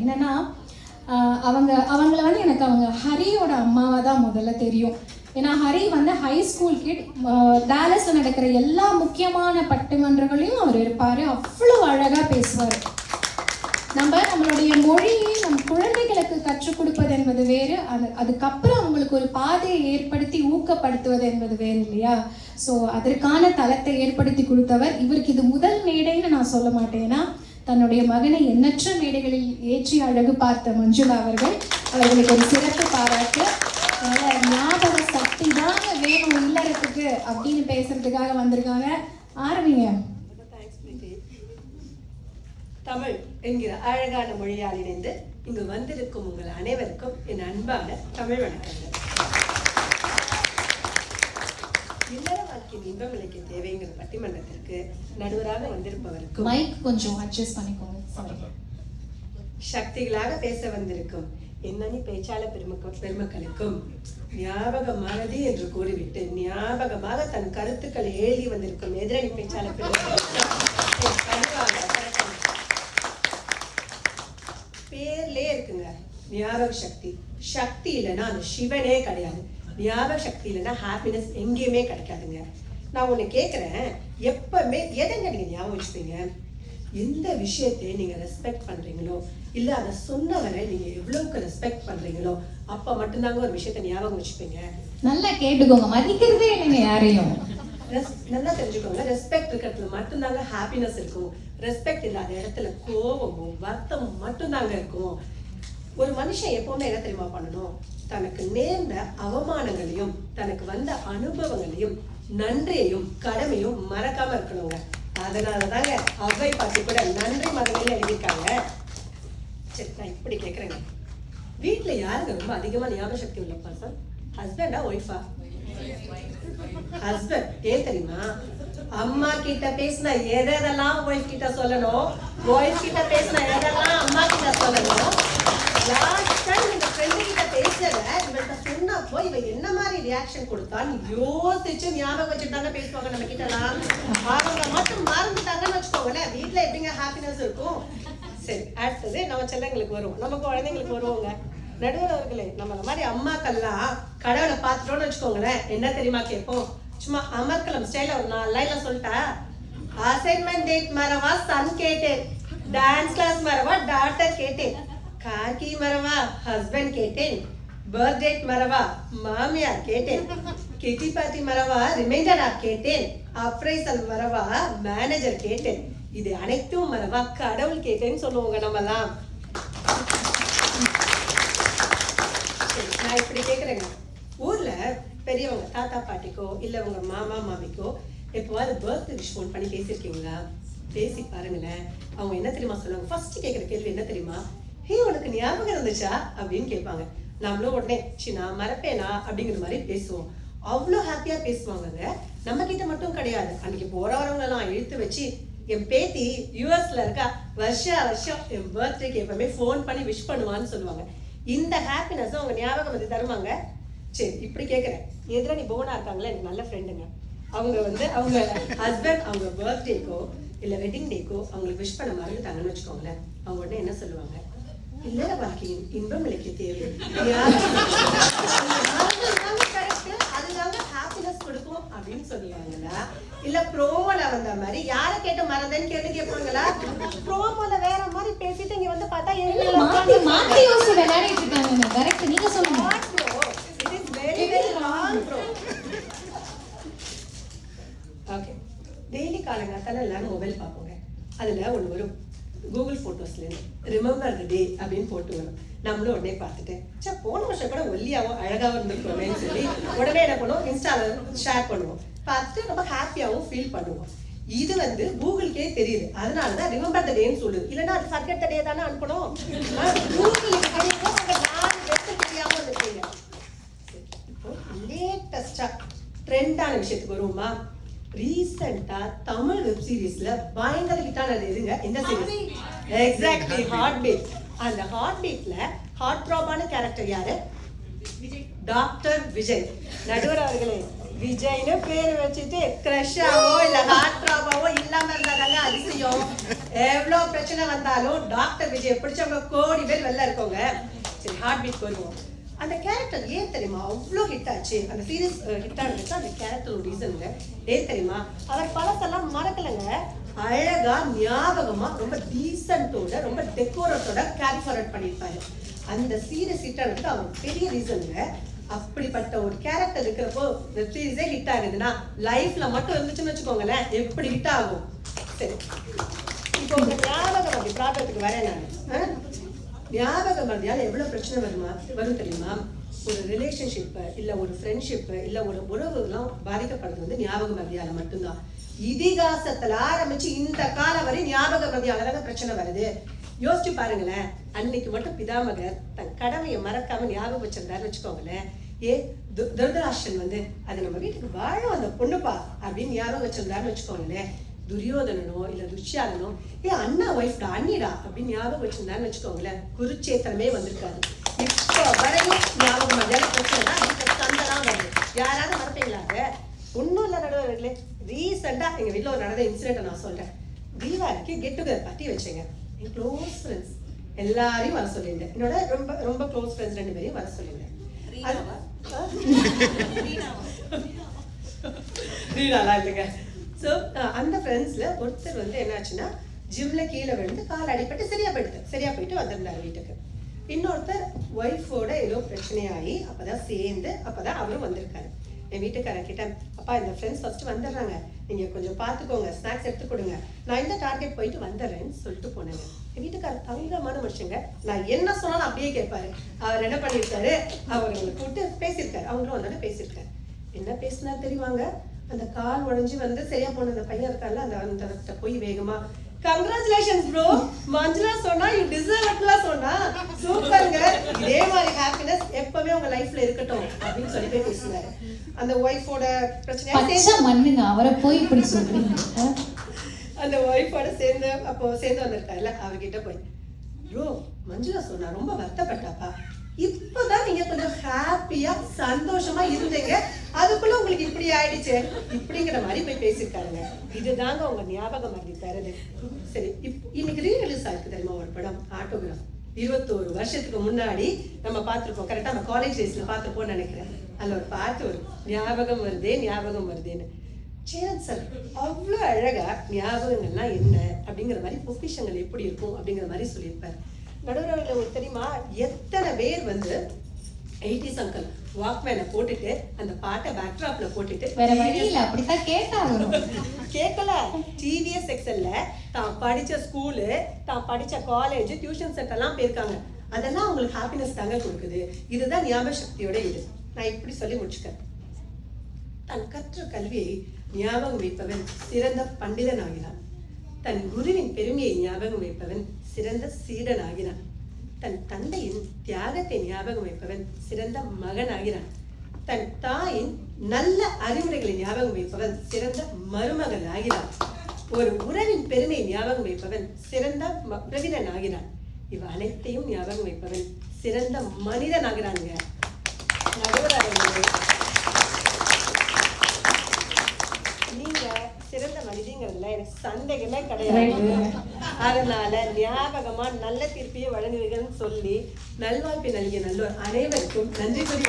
என்னன்னா அவங்கள வந்து எனக்கு அவங்க ஹரியோட அம்மாவை தான் முதல்ல தெரியும். ஏன்னா ஹரி வந்து ஹை ஸ்கூல் கிட், டாலஸ்ல நடக்கிற எல்லா முக்கியமான பட்டிமன்றங்களையும் அவர் இருப்பார். அவ்வளோ அழகாக பேசுவார். நம்மளுடைய மொழியை நம் குழந்தைகளுக்கு கற்றுக் கொடுப்பது என்பது வேறு, அதுக்கப்புறம் அவங்களுக்கு ஒரு பாதையை ஏற்படுத்தி ஊக்கப்படுத்துவது என்பது வேறு இல்லையா? ஸோ அதற்கான தளத்தை ஏற்படுத்தி கொடுத்தவர். இவருக்கு இது முதல் மேடைன்னு நான் சொல்ல மாட்டேன்னா, தன்னுடைய மகனை எண்ணற்ற மேடைகளில் ஏற்றி அழகு பார்த்த மஞ்சுளா அவர்களுக்கு ஒரு சிறப்பு பாராட்டு. ஞாபக சக்தி தான் வேணும் இல்லறத்துக்கு அப்படின்னு பேசுறதுக்காக வந்திருக்காங்க. ஆரம்பிங்க. தமிழ் என்கிற அழகான மொழியால் இணைந்து இங்கு வந்திருக்கும் உங்கள் அனைவருக்கும் என் அன்பான தமிழ் வணக்கங்கள். இல்லற வாழ்க்கையின் இன்பம் விலைக்கு தேவைங்கிற பட்டிமன்றத்திற்கு நடுவராக வந்திருப்பவருக்கும் மைக் கொஞ்சம் அட்ஜஸ்ட் பண்ணிக்கோங்க. சக்திகளாக பேச வந்திருக்கும் எண்ணனி பேச்சாளர் பெருமக்களுக்கும் ஞாபக மறதி என்று கூறிவிட்டு ஞாபகமாக தன் கருத்துக்களை எழுதி வந்திருக்கும் எதிரணி பேச்சாளர் பேர்லே இருக்குங்க ஞாபக சக்தி. சக்தி இல்லைன்னா அந்த சிவனே கிடையாது. ஞாபக சக்தி இல்லைன்னா ஹாப்பினஸ் எங்கேயுமே கிடைக்காதுங்க. நான் உன்னை கேட்குறேன், எப்பவுமே எதைங்க நீங்க ஞாபகம் வச்சுப்பீங்க? எந்த விஷயத்தை நீங்க ரெஸ்பெக்ட் பண்றீங்களோ, இல்ல அதை சொன்னவரை நீங்க எவ்வளவுக்கு ரெஸ்பெக்ட் பண்றீங்களோ அப்ப மட்டும்தாங்க ஒரு விஷயத்த ஞாபகம் வச்சுப்பீங்க. நல்லா கேட்டுக்கோங்க, மதிக்கிறதே இல்லைங்க யாரையும். நல்லா தெரிஞ்சுக்கோங்க, ரெஸ்பெக்ட் இருக்கிறதுல மட்டும்தாங்க ஹாப்பினஸ் இருக்கும். ரெஸ்பெக்ட் இல்லாத இடத்துல கோபமும் வருத்தமும் மட்டும்தாங்க இருக்கும். ஒரு மனுஷன் எப்பவுமே என்ன தெரியுமா பண்ணணும்? தனக்கு நேர்ந்த அவமானங்களையும் தனக்கு வந்த அனுபவங்களையும் நன்றியையும் கடமையும் மறக்காம இருக்கணுங்க. அதனாலதாங்க அவ்வை பாட்டி கூட நன்றி மகனில் எழுதியிருக்காங்க. சரி, நான் இப்படி கேட்குறேங்க, வீட்டுல யாருங்க ரொம்ப அதிகமா ஞாபக சக்தி உள்ள பர்சன்? ஹஸ்பண்டா ஒய்ஃபா? ஹஸ்பண்ட். ஏன் தெரியுமா? அம்மா கிட்ட பேசின எதெல்லாம் ஒய்ஃப் கிட்ட சொல்லணும், ஒய்ஃப் கிட்ட பேசின எதெல்லாம் அம்மா கிட்ட சொல்லணும். லாஸ்ட் டைம் இந்த ஃப்ரெண்டு கிட்ட பேசுறத இவள்கிட்ட சொன்னப்போ இவ என்ன மாதிரி ரியாக்ஷன் கொடுத்தான்னு யோசிச்சு ஞாபகம் வச்சுட்டாங்க பேசுவாங்க நம்ம கிட்டலாம். அவங்க மட்டும் மறந்துட்டாங்கன்னு வச்சுக்கோங்களேன், வீட்டுல எப்படிங்க ஹாப்பினஸ் இருக்கும்? சரி, அடுத்தது நம்ம செல்லங்களுக்கு வருவோம், நம்ம குழந்தைங்களுக்கு வருவோங்க. நடுவர் அவர்களே, நம்ம அந்த மாதிரி அம்மாக்கள்லாம் கடவுளை பார்த்துட்டோன்னு வச்சுக்கோங்களேன், என்ன தெரியுமா கேட்போம்? சும்மா அமர்கலம் ஸ்டைல ஒரு 4 லைன்ல சொல்லிட்டா, அசைன்மெண்ட் டேட் மரவா சன் கேட்டேன், டான்ஸ் கிளாஸ் மரவா டாட்டர் கேட்டேன், காக்கி மரவா ஹஸ்பண்ட் கேட்டேன், பர்த்டேட் மரவா மாமியார் கேட்டேன், கிட்டி பார்ட்டி மரவா ரிமைண்டரா கேட்டேன், அப்ரைசல் மரவா மேனேஜர் கேட்டேன், இது அனைத்தும் மரவா கடவுள் கேட்டேன்னு சொல்லுவோங்க நம்மலாம். நான் இப்படி கேட்குறேங்க, ஊர்ல பெரியவங்க தாத்தா பாட்டிக்கோ இல்ல உங்க மாமா மாமிக்கோ எப்போவாது பர்த்டே விஷ் ஃபோன் பண்ணி பேசியிருக்கீங்களா? பேசி பாருங்களேன். அவங்க என்ன தெரியுமா சொல்லுவாங்க? ஃபர்ஸ்ட் கேட்குற கேள்வி என்ன தெரியுமா? ஹே, உனக்கு ஞாபகம் இருந்துச்சா அப்படின்னு கேட்பாங்க. நம்மளும் உடனே நான் மறப்பேனா அப்படிங்கிற மாதிரி பேசுவோம். அவ்வளோ ஹாப்பியா பேசுவாங்கங்க. நம்ம கிட்ட மட்டும் கிடையாது, அன்னைக்கு போறவங்களெல்லாம் இழுத்து வச்சு, என் பேத்தி யூஎஸ்ல இருக்கா, வருஷம் என் பர்த்டேக்கு எப்பவுமே ஃபோன் பண்ணி விஷ் பண்ணுவான்னு சொல்லுவாங்க. இந்த ஹாப்பினஸ் அவங்க ஞாபகம் வந்து தருவாங்க. சரி, இப்படி கேட்குறேன், எதிரணி புவனா இருக்காங்களே, எனக்கு நல்ல ஃப்ரெண்டுங்க. அவங்க அவங்க ஹஸ்பண்ட் அவங்க பர்த்டேக்கோ இல்லை வெட்டிங் டேக்கோ அவங்களுக்கு விஷ் பண்ண மறந்துட்டாங்கன்னு வச்சுக்கோங்களேன். அவங்க உடனே என்ன சொல்லுவாங்க? இல்லற வாழ்க்கையின் இன்பம் விலைக்கு தேவை, அதுதாங்க ஹாப்பினஸ் கொடுக்கும் அப்படின்னு சொல்லுவாங்களா? இல்ல ப்ரோமோல வந்த மாதிரி யாரை கேட்டு மறந்தேன்னு கேட்டு கேட்பாங்களா? ப்ரோமோல வேற மாதிரி பேசிட்டு இங்க வந்து பார்த்தா மாத்தி யோசி விளையாடிட்டு இருக்காங்க. கரெக்ட், நீங்க சொல்லுங்க. It is very very wrong bro. Okay, daily காலங்காத்தால எல்லாரும் மொபைல் பார்ப்போங்க. அதுல ஒன்று வரும், கூகுள் போட்டோஸ்லேருந்து ரிமெம்பர் த டே அப்படின்னு போட்டு வரும். நம்மளும் உடனே பார்த்துட்டு, சே போன வருஷம் கூட ஒல்லியாகவும் அழகாகவும் இருந்திருக்கோமேன்னு சொல்லி உடனே என்ன பண்ணுவோம், இன்ஸ்டால ஷேர் பண்ணுவோம். பார்த்துட்டு ரொம்ப ஹாப்பியாகவும் ஃபீல் பண்ணுவோம். இது கூகுளுக்கே தெரியுது, அதனாலதான் ரிமெம்பர் த டேன்னு சொல்லுது. இல்லைன்னா அது ஃபர்கெட் த டே தானே அனுப்பணும். கூகுளுக்கு தெரியும், உங்க 4 பெஸ்ட் தெரியாம இருக்கீங்க. இப்போ லேட்டஸ்டா ட்ரெண்டான விஷயத்துக்கு வருவோமா? ரீசெண்டா தமிழ் வெப் சீரிஸ்ல பயங்கர ஹிட்டானது எதுங்க? இந்த சீரிஸ் எக்ஸாக்ட்லி ஹார்ட் பீட். அந்த ஹார்ட் பீட்ல ஹார்ட் த்ராபான கேரக்டர் யாரு? டாக்டர் விஜய். நடுவர் அவர்களே, விஜய்னு பேர் வச்சுட்டு கிரஷாவோ இல்ல ஹார்ட் ட்ராபாவோ இல்லாம இருந்தாதாங்க அதிசயம். எவ்வளவு பிரச்சனை வந்தாலும் டாக்டர் விஜய் பிடிச்சவங்க கோடி பேர் வெளில இருக்கோங்க. சரி, ஹார்ட் பீட் வருவோம். அந்த கேரக்டர் ஏன் தெரியுமா அவ்வளோ ஹிட் ஆச்சு? அந்த சீரியஸ் ஹிட் ஆனதுக்கு அந்த கேரக்டர் ரீசனுங்க. ஏன் தெரியுமா? அவர் பழசெல்லாம் மறக்கலைங்க. அழகா ஞாபகமா ரொம்ப டீசென்ட்டோட ரொம்ப டெக்கோரத்தோட கேரி ஃபார்வர்ட் பண்ணியிருப்பாரு. அந்த சீரியஸ் ஹிட் ஆனதுக்கு அவர் பெரிய ரீசனுங்க. அப்படிப்பட்ட ஒரு கேரக்டர் இருக்கிறப்போ இந்த சீரீஸே ஹிட் ஆகுதுன்னா லைஃப்ல மட்டும் இருந்துச்சுன்னு வச்சுக்கோங்களேன், எப்படி ஹிட் ஆகும்? சரி, இப்போ உங்க ஞாபகம் அப்படி ப்ராப்ளத்துக்கு வரேன் நான். ஞாபக மறதியால் எவ்வளவு பிரச்சனை வரும் தெரியுமா? ஒரு ரிலேஷன்ஷிப் இல்ல ஒரு ஃப்ரெண்ட்ஷிப் இல்ல ஒரு உறவுலாம் பாதிக்கப்படுறது வந்து ஞாபக மறதியால மட்டும்தான். இதிகாசத்துல ஆரம்பிச்சு இந்த காலம் வரை ஞாபக மறதியால தாங்க பிரச்சனை வருது. யோசிச்சு பாருங்களேன். அன்னைக்கு மட்டும் பிதாமகர் தன் கடமையை மறக்காம ஞாபகம் வச்சிருந்தாருன்னு வச்சுக்கோங்களேன். துர்தராஷ்டிரன் வந்து அது நம்ம வீட்டுக்கு வாழ அந்த பொண்ணுப்பா அப்படின்னு ஞாபகம் வச்சிருந்தாருன்னு வச்சுக்கோங்களேன். துரியோதனனோ இல்ல துஷ்யாதனோ அண்ணா ஒய்ஃப்டா அண்ணிடா அப்படின்னு ஞாபகம் வச்சிருந்தாருன்னு வச்சுக்கோங்களேன், குருச்சேத்திரமே வந்திருக்காரு. இப்போ வரையும் ஞாபகம் பிரச்சனை சண்டைலாம் வருது. யாராவது மறப்பீங்களாங்க? ஒன்றும் இல்லை நடுவர்களே. ரீசெண்டா எங்க வீட்டில் ஒரு நடந்த இன்சிடென்ட் நான் சொல்றேன். தீபாவளிக்கு கெட் டுகெதர் பார்ட்டி வச்சேங்க. என் க்ளோஸ் ஃப்ரெண்ட்ஸ் எல்லாரையும் வர சொல்லியிருந்தேன். என்னோட ரொம்ப ரொம்ப க்ளோஸ் ஃப்ரெண்ட்ஸ் 2 பேரையும் வர சொல்லியிருந்தேன். ரீனாலாம் இல்லைங்க. ஸோ அந்த ஃப்ரெண்ட்ஸ்ல ஒருத்தர் வந்து என்னாச்சுன்னா ஜிம்ல கீழே விழுந்து கால் அடிப்பட்டு சரியா போயிட்டு வந்திருந்தாரு வீட்டுக்கு. இன்னொருத்தர் ஒய்ஃபோட ஏதோ பிரச்சனையாகி அப்பதான் அவரும் வந்திருக்காரு. என் வீட்டுக்காரன் கிட்ட, அப்பா இந்த ஃப்ரெண்ட்ஸ் ஃபர்ஸ்ட் வந்துடுறாங்க, நீங்க கொஞ்சம் பார்த்துக்கோங்க, ஸ்நாக்ஸ் எடுத்து கொடுங்க, நான் இந்த டார்கெட் போயிட்டு வந்துடுறேன்னு சொல்லிட்டு போனேங்க. என் வீட்டுக்காரர் தங்கமான மனுஷங்க. நான் என்ன சொன்னாலும் அப்படியே கேட்பாரு. அவர் என்ன பண்ணியிருக்காரு, அவங்களை கூப்பிட்டு பேசியிருக்காரு. அவங்களும் வந்தோடனே பேசியிருக்காரு. என்ன பேசினார் தெரியுவாங்க? அந்த கால் உடஞ்சி வந்து சரியா போன அந்த பையன் இருக்கார்ல, அந்த போய் வேகமா கங்க்ராச்சுலேஷன்ஸ் ப்ரோ, மஞ்சுளா சொன்னா யூ டிசர்வ் இட்லாம் சொன்னா சூப்பர்ங்க, இதே மாதிரி ஹாப்பினஸ் எப்பவுமே உங்க லைஃப்ல இருக்கட்டும் அப்படின்னு சொல்லி போய் பேசினாரு. அந்த ஒய்ஃபோட பிரச்சனையா மண்ணுங்க அவரை போய் இப்படி சொல்றீங்க. அந்த ஒய்ஃபோட சேர்ந்து வந்திருக்காருல்ல, அவர்கிட்ட போய் ப்ரோ மஞ்சுளா சொன்னா ரொம்ப வருத்தப்பட்டாப்பா, இப்பதான் நீங்க கொஞ்சம் ஹாப்பியா சந்தோஷமா இருந்தீங்க, அதுக்குள்ள உங்களுக்கு இப்படி ஆயிடுச்சு இப்படிங்கிற மாதிரி போய் பேசியிருக்காருங்க. இதுதாங்க உங்க ஞாபகம் மறதி தருது. சரி, இன்னைக்கு ரீரிலீஸ் ஆயிருக்கு தெரியுமா ஒரு படம் ஆட்டோகிராஃப். 21 வருஷத்துக்கு முன்னாடி நம்ம பார்த்துருப்போம். கரெக்டா நம்ம காலேஜ் டேஸ்ல பார்த்துருப்போம்னு நினைக்கிறேன். அதுல ஒரு பாட்டு வரும், ஞாபகம் வருதேன்னு. சேரன் சார் அவ்வளோ அழகா ஞாபகங்கள்லாம் என்ன அப்படிங்கிற மாதிரி பொக்கிஷங்கள் எப்படி இருக்கும் அப்படிங்கிற மாதிரி சொல்லியிருப்பாரு. நடுவரவில் ஒரு தெரியுமா, எத்தனை பேர் வந்து 80s அங்கிள் வாக்மேனை போட்டுட்டு அந்த பாட்டை பேக்ட்ராப்ல போட்டுட்டு வேற வழியில அப்படித்தான் கேட்கல டிவிஎஸ் செக்ஷன்ல தான் படிச்ச ஸ்கூலு, தான் படிச்ச காலேஜ், டியூஷன் சென்டர்லாம் போயிருக்காங்க. அதெல்லாம் அவங்களுக்கு ஹாப்பினஸ் தாங்க கொடுக்குது. இதுதான் ஞாபக சக்தியோட இது. நான் இப்படி சொல்லி முடிச்சுக்கிறேன். தன் கற்ற கல்வியை ஞாபகம் வைப்பவன் சிறந்த பண்டிதன் ஆகினான். தன் குருவின் பெருமையை ஞாபகம் வைப்பவன் சிறந்த சீடன் ஆகிறான். தன் தந்தையின் தியாகத்தை ஞாபகம் வைப்பவன் சிறந்த மகன் ஆகிறான். தன் தாயின் நல்ல அறிவுரைகளை ஞாபகம் வைப்பவன் சிறந்த மருமகன் ஆகிறான். ஒரு உறவின் பெருமையை ஞாபகம் வைப்பவன் சிறந்த உறவினன் ஆகிறான். இவ அனைத்தையும் ஞாபகம் வைப்பவன் சிறந்த மனிதன் ஆகிறானுங்க. நீங்க சிறந்த மனிதங்கிறதுல எனக்கு சந்தேகமே கிடையாது. அதனால ஞாபகமா நல்ல தீர்ப்பையே வழங்குவீங்கன்னு சொல்லி நல்வாழ்ப்பை நல்கிய நல்லோர் அனைவருக்கும் நன்றி கூறி